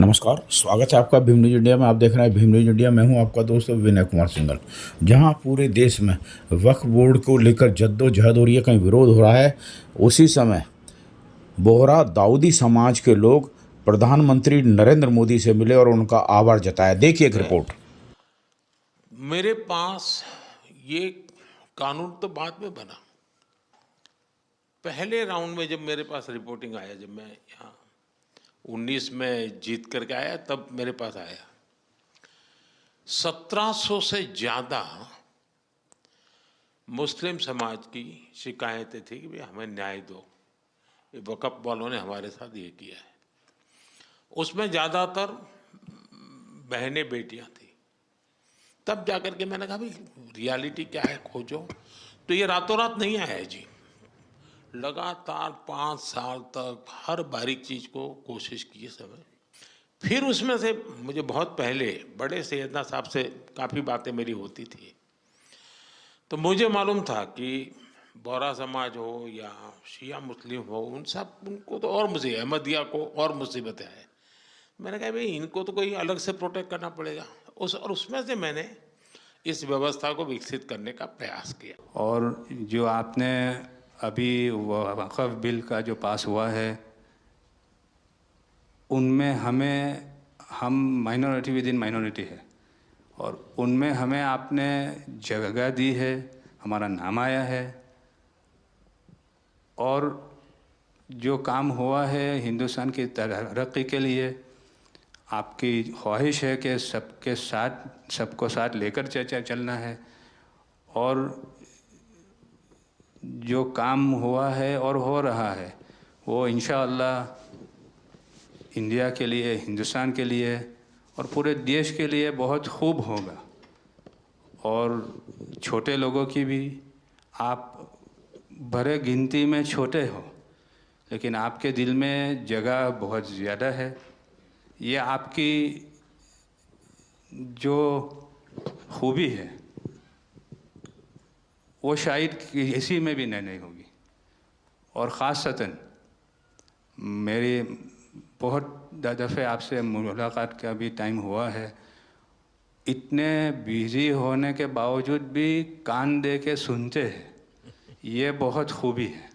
नमस्कार, स्वागत है आपका भीम न्यूज इंडिया में। आप देख रहे हैं भीम न्यूज इंडिया। मैं हूं आपका दोस्त विनय कुमार सिंघल। जहां पूरे देश में वक्फ बोर्ड को लेकर जद्दोजहद हो रही है, कहीं विरोध हो रहा है, उसी समय बोहरा दाऊदी समाज के लोग प्रधानमंत्री नरेंद्र मोदी से मिले और उनका आभार जताया। देखिए एक रिपोर्ट। मेरे पास ये कानून तो बाद में बना। पहले राउंड में जब मेरे पास रिपोर्टिंग आया, जब मैं यहाँ 19 में जीत करके आया, तब मेरे पास आया 1700 से ज़्यादा मुस्लिम समाज की शिकायतें थी कि भाई हमें न्याय दो, ये वक़्फ़ वालों ने हमारे साथ ये किया है। उसमें ज़्यादातर बहनें बेटियां थी। तब जाकर के मैंने कहा भाई रियलिटी क्या है, खोजो। तो ये रातों रात नहीं आया है जी, लगातार 5 साल तक हर बारीक चीज़ को कोशिश की समय। फिर उसमें से मुझे बहुत पहले बड़े सैयदना साहब से काफ़ी बातें मेरी होती थी, तो मुझे मालूम था कि बोहरा समाज हो या शिया मुस्लिम हो, उनको तो और मुझे अहमदिया को और मुसीबतें हैं। मैंने कहा भाई इनको तो कोई अलग से प्रोटेक्ट करना पड़ेगा। उसमें से मैंने इस व्यवस्था को विकसित करने का प्रयास किया। और जो आपने अभी वक़्फ़ बिल का जो पास हुआ है, उनमें हम माइनॉरिटी विद इन माइनॉरिटी है, और उनमें हमें आपने जगह दी है, हमारा नाम आया है। और जो काम हुआ है हिंदुस्तान की तरक्की के लिए, आपकी ख्वाहिश है कि सबको साथ लेकर चलना है। और जो काम हुआ है और हो रहा है वो इंशाअल्लाह इंडिया के लिए, हिंदुस्तान के लिए और पूरे देश के लिए बहुत खूब होगा। और छोटे लोगों की भी, आप भरे गिनती में छोटे हो, लेकिन आपके दिल में जगह बहुत ज़्यादा है। ये आपकी जो खूबी है वो शायद किसी में भी नहीं होगी। और ख़ासतन मेरी बहुत दफ़े आपसे मुलाकात का भी टाइम हुआ है, इतने बिज़ी होने के बावजूद भी कान दे के सुनते हैं, ये बहुत खूबी है,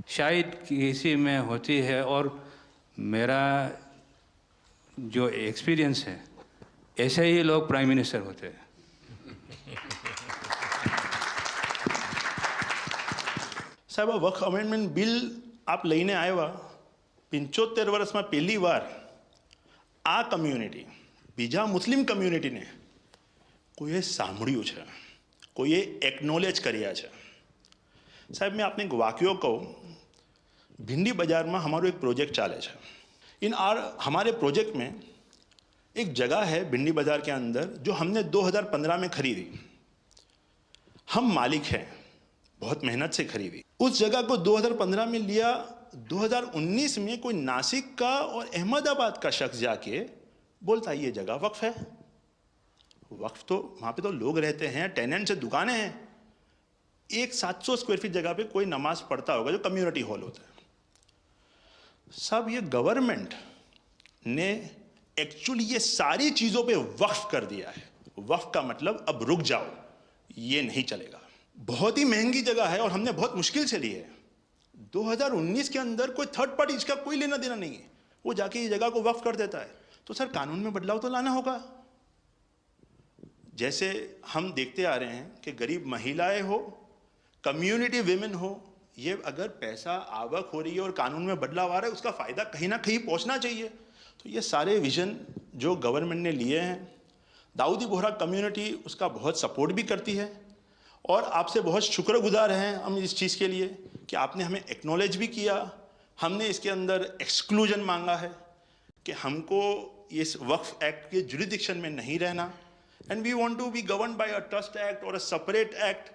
शायद किसी में होती है। और मेरा जो एक्सपीरियंस है, ऐसे ही लोग प्राइम मिनिस्टर होते हैं। સાહેબ આ વક્ફ અમેન્ડમેન્ટ બિલ આપ લઈને આવ્યા 75 વર્ષમાં પહેલી વાર આ કમ્યુનિટી, બીજા મુસ્લિમ કમ્યુનિટીને કોઈએ સાંભળ્યું છે, કોઈએ એકનોલેજ કર્યા છે। સાહેબ मैं आपने एक वाक्यो कहूँ, भिंडी बाज़ार में हमारो एक प्रोजेक्ट चाले છે। हमारे प्रोजेक्ट में एक जगह है भिंडी बाज़ार के अंदर जो हमने 2015 में खरीदी। हम मालिक हैं, बहुत मेहनत से खरीदी। उस जगह को 2015 में लिया, 2019 में कोई नासिक का और अहमदाबाद का शख्स जाके बोलता ये जगह वक्फ है। वक्फ तो वहाँ पे तो लोग रहते हैं, टेनेंट्स से दुकानें हैं। एक 700 स्क्वायर फीट जगह पे कोई नमाज पढ़ता होगा जो कम्युनिटी हॉल होता है। सब ये गवर्नमेंट ने एक्चुअली ये सारी चीज़ों पे वक्फ कर दिया है। वक्फ का मतलब अब रुक जाओ, ये नहीं चलेगा। बहुत ही महंगी जगह है और हमने बहुत मुश्किल से ली है। 2019 के अंदर कोई थर्ड पार्टी, इसका कोई लेना देना नहीं है, वो जाके ये जगह को वक्फ कर देता है। तो सर कानून में बदलाव तो लाना होगा। जैसे हम देखते आ रहे हैं कि गरीब महिलाएं हो, कम्युनिटी विमेन हो, ये अगर पैसा आवक हो रही है और कानून में बदलाव आ रहा है, उसका फ़ायदा कहीं ना कहीं पहुंचना चाहिए। तो ये सारे विजन जो गवर्नमेंट ने लिए हैं, दाऊदी बोहरा कम्युनिटी उसका बहुत सपोर्ट भी करती है। और आपसे बहुत शुक्रगुजार हैं हम इस चीज़ के लिए कि आपने हमें एक्नॉलेज भी किया। हमने इसके अंदर एक्सक्लूजन मांगा है कि हमको इस वक्फ एक्ट के जुरिडिक्शन में नहीं रहना, and we want to be govern by a trust act और अ सेपरेट एक्ट।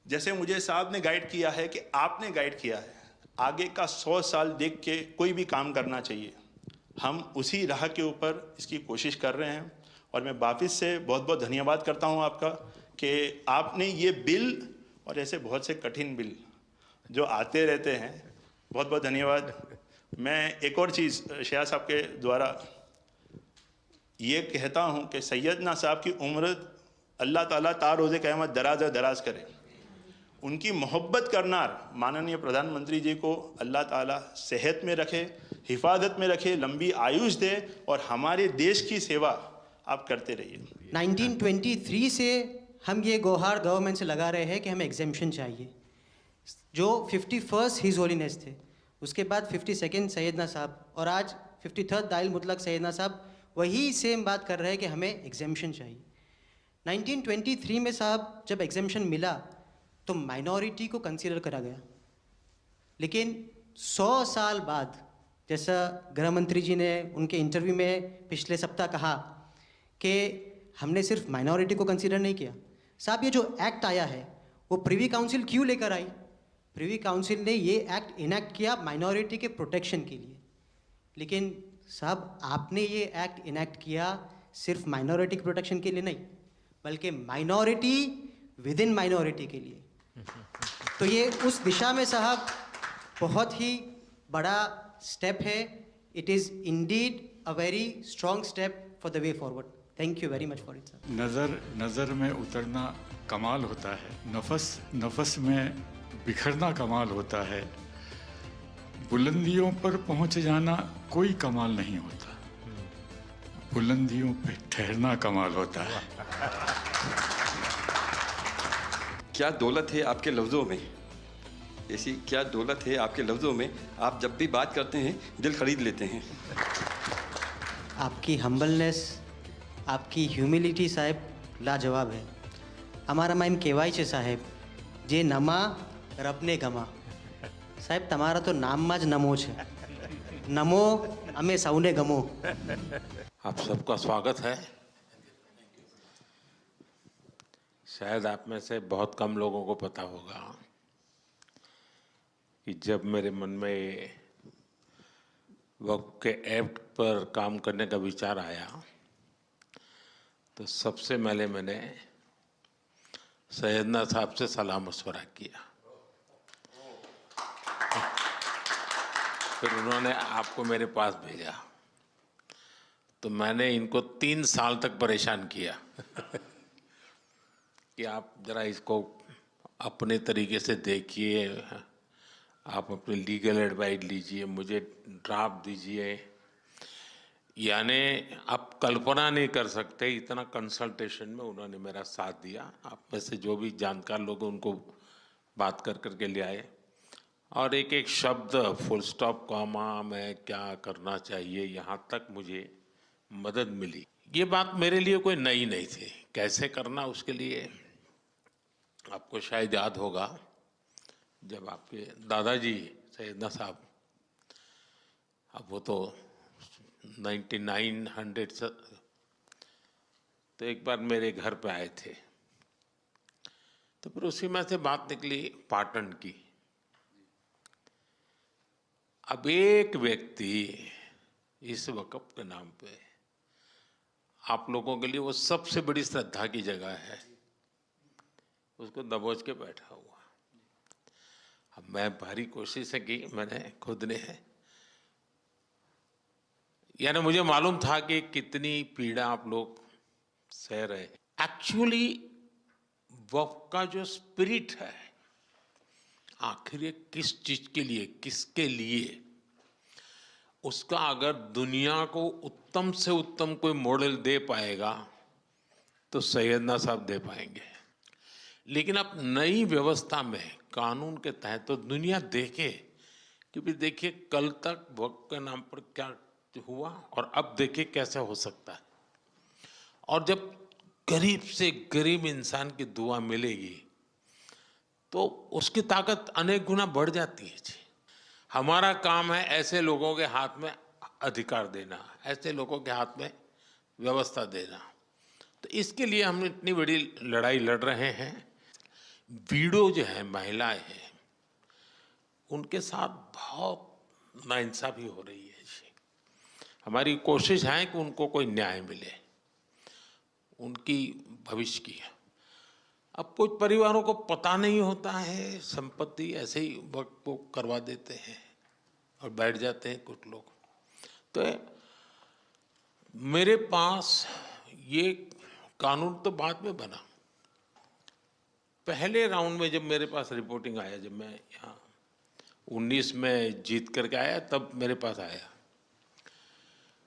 जैसे मुझे साहब ने गाइड किया है कि आपने गाइड किया है, आगे का 100 साल देख के कोई भी काम करना चाहिए। हम उसी राह के ऊपर इसकी कोशिश कर रहे हैं। और मैं वापस से बहुत बहुत धन्यवाद करता हूं आपका कि आपने ये बिल और ऐसे बहुत से कठिन बिल जो आते रहते हैं, बहुत बहुत धन्यवाद। मैं एक और चीज़ शाह साहब के द्वारा ये कहता हूँ कि सैयदना साहब की उम्र अल्लाह ताला तार रोज़े क़यामत दराज करे। उनकी मोहब्बत करनार माननीय प्रधानमंत्री जी को अल्लाह ताला सेहत में रखे, हिफाजत में रखे, लंबी आयुष दे और हमारे देश की सेवा आप करते रहिए। 1923 से हम ये गुहार गवर्नमेंट से लगा रहे हैं कि हमें एग्जेम्पशन चाहिए। जो 51st हिज होलीनेस थे, उसके बाद 52nd सैयदना साहब और आज 53rd दाइल मुतलक सैयदना साहब वही सेम बात कर रहे हैं कि हमें एग्जेम्पशन चाहिए। 1923 में साहब जब एग्जेम्पशन मिला तो माइनॉरिटी को कंसीडर करा गया, लेकिन 100 साल बाद, जैसा गृह मंत्री जी ने उनके इंटरव्यू में पिछले सप्ताह कहा कि हमने सिर्फ माइनॉरिटी को कंसीडर नहीं किया। साहब ये जो एक्ट आया है वो प्रिवी काउंसिल क्यों लेकर आई? प्रिवी काउंसिल ने ये एक्ट इनैक्ट किया माइनॉरिटी के प्रोटेक्शन के लिए, लेकिन साहब आपने ये एक्ट इनैक्ट किया सिर्फ माइनॉरिटी के प्रोटेक्शन के लिए नहीं, बल्कि माइनॉरिटी विद इन माइनॉरिटी के लिए। तो ये उस दिशा में साहब बहुत ही बड़ा स्टेप है। It is indeed a very strong step for the way forward. Thank you very much for it sir. नज़र में उतरना कमाल होता है, नफस में बिखरना कमाल होता है, बुलंदियों पर पहुंच जाना कोई कमाल नहीं होता, बुलंदियों पे ठहरना कमाल होता है। क्या दौलत है आपके लफ्ज़ों में, ऐसी क्या दौलत है आपके लफ्ज़ों में, आप जब भी बात करते हैं दिल खरीद लेते हैं। आपकी हम्बलनेस, आपकी ह्यूमिलिटी साहेब लाजवाब है। हमारा माइम केवाई छे साहेब जे नमा रबने गमा। साहेब तमारा तो नाम माज नमो है, नमो अमे सौने गमो। आप सबका स्वागत है। शायद आप में से बहुत कम लोगों को पता होगा कि जब मेरे मन में वक्फ के एक्ट पर काम करने का विचार आया तो सबसे पहले मैंने सैयदना साहब से सलाह मशवरा किया, फिर उन्होंने आपको मेरे पास भेजा, तो मैंने इनको 3 साल तक परेशान किया कि आप ज़रा इसको अपने तरीके से देखिए, आप अपनी लीगल एडवाइस लीजिए, मुझे ड्राफ्ट दीजिए। यानी आप कल्पना नहीं कर सकते इतना कंसल्टेशन में उन्होंने मेरा साथ दिया। आप में से जो भी जानकार लोग उनको बात कर करके ले आए और एक एक शब्द, फुल स्टॉप, कॉमा में क्या करना चाहिए, यहाँ तक मुझे मदद मिली। ये बात मेरे लिए कोई नई नहीं थी, कैसे करना उसके लिए आपको शायद याद होगा जब आपके दादाजी सैयदना साहब, अब वो तो 1900 से, तो एक बार मेरे घर पे आए थे, तो फिर उसी में से बात निकली पाटन की। अब एक व्यक्ति इस वक़्फ़ के नाम पे आप लोगों के लिए वो सबसे बड़ी श्रद्धा की जगह है, उसको दबोच के बैठा हुआ। अब मैं भारी कोशिश की मैंने खुद ने, यानी मुझे मालूम था कि कितनी पीड़ा आप लोग सह रहे हैं। एक्चुअली वक्फ का जो स्पिरिट है, आखिर ये किस चीज के लिए, किसके लिए, उसका अगर दुनिया को उत्तम से उत्तम कोई मॉडल दे पाएगा तो सैयदना साहब दे पाएंगे। लेकिन अब नई व्यवस्था में कानून के तहत तो दुनिया देखे, क्योंकि देखिए कल तक वक्फ के नाम पर क्या हुआ और अब देखिए कैसे हो सकता है। और जब गरीब से गरीब इंसान की दुआ मिलेगी तो उसकी ताकत अनेक गुना बढ़ जाती है जी। हमारा काम है ऐसे लोगों के हाथ में अधिकार देना, ऐसे लोगों के हाथ में व्यवस्था देना। तो इसके लिए हम इतनी बड़ी लड़ाई लड़ रहे हैं। वीडो जो है, महिलाएं हैं, उनके साथ बहुत नाइंसाफी हो रही है जी। हमारी कोशिश है कि उनको कोई न्याय मिले, उनकी भविष्य की। अब कुछ परिवारों को पता नहीं होता है, संपत्ति ऐसे ही वक्त को करवा देते हैं और बैठ जाते हैं कुछ लोग। तो मेरे पास ये कानून तो बाद में बना। पहले राउंड में जब मेरे पास रिपोर्टिंग आया, जब मैं यहाँ 19 में जीत करके आया, तब मेरे पास आया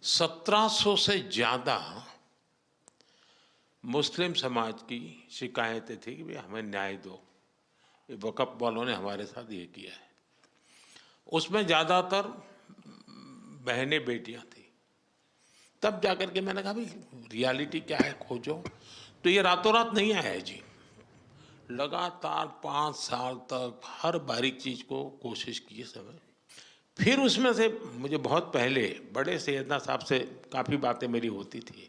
1700 से ज़्यादा मुस्लिम समाज की शिकायतें थी कि भाई हमें न्याय दो, ये वक़्फ़ वालों ने हमारे साथ ये किया है। उसमें ज़्यादातर बहनें बेटियां थी। तब जाकर के मैंने कहा भाई रियलिटी क्या है खोजो। तो ये रातों रात नहीं आया है जी, लगातार 5 साल तक हर बारीक चीज़ को कोशिश की समय। फिर उसमें से मुझे बहुत पहले बड़े सैयदना साहब से काफ़ी बातें मेरी होती थी,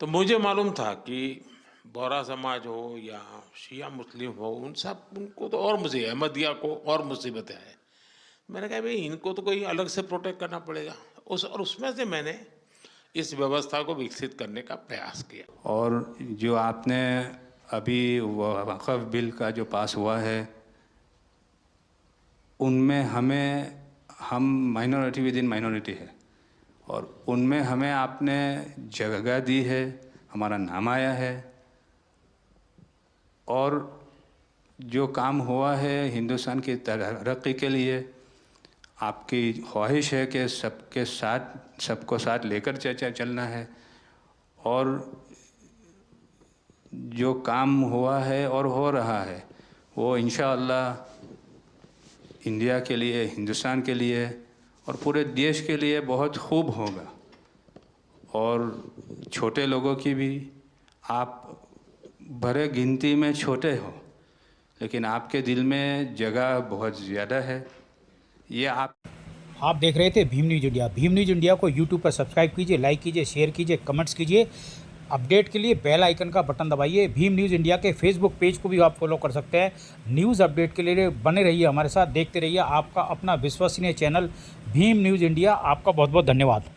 तो मुझे मालूम था कि बोहरा समाज हो या शिया मुस्लिम हो, उनको तो और मुझे अहमदिया को और मुसीबतें हैं। मैंने कहा भाई इनको तो कोई अलग से प्रोटेक्ट करना पड़ेगा। और उसमें से मैंने इस व्यवस्था को विकसित करने का प्रयास किया। और जो आपने अभी वक़्फ़ बिल का जो पास हुआ है, उनमें हम माइनॉरिटी विद इन माइनॉरिटी है, और उनमें हमें आपने जगह दी है, हमारा नाम आया है। और जो काम हुआ है हिंदुस्तान की तरक्की के लिए, आपकी ख्वाहिश है कि सबको साथ लेकर चलना है। और जो काम हुआ है और हो रहा है वो इंशाअल्लाह इंडिया के लिए, हिंदुस्तान के लिए और पूरे देश के लिए बहुत खूब होगा। और छोटे लोगों की भी, आप भरे गिनती में छोटे हो, लेकिन आपके दिल में जगह बहुत ज़्यादा है। ये आप देख रहे थे Bhim news India. Bhim news India को यूट्यूब पर सब्सक्राइब कीजिए, लाइक कीजिए, शेयर कीजिए, कमेंट्स कीजिए। अपडेट के लिए बेल आइकन का बटन दबाइए। भीम न्यूज़ इंडिया के फेसबुक पेज को भी आप फॉलो कर सकते हैं। न्यूज़ अपडेट के लिए बने रहिए हमारे साथ, देखते रहिए आपका अपना विश्वसनीय चैनल भीम न्यूज़ इंडिया। आपका बहुत बहुत धन्यवाद।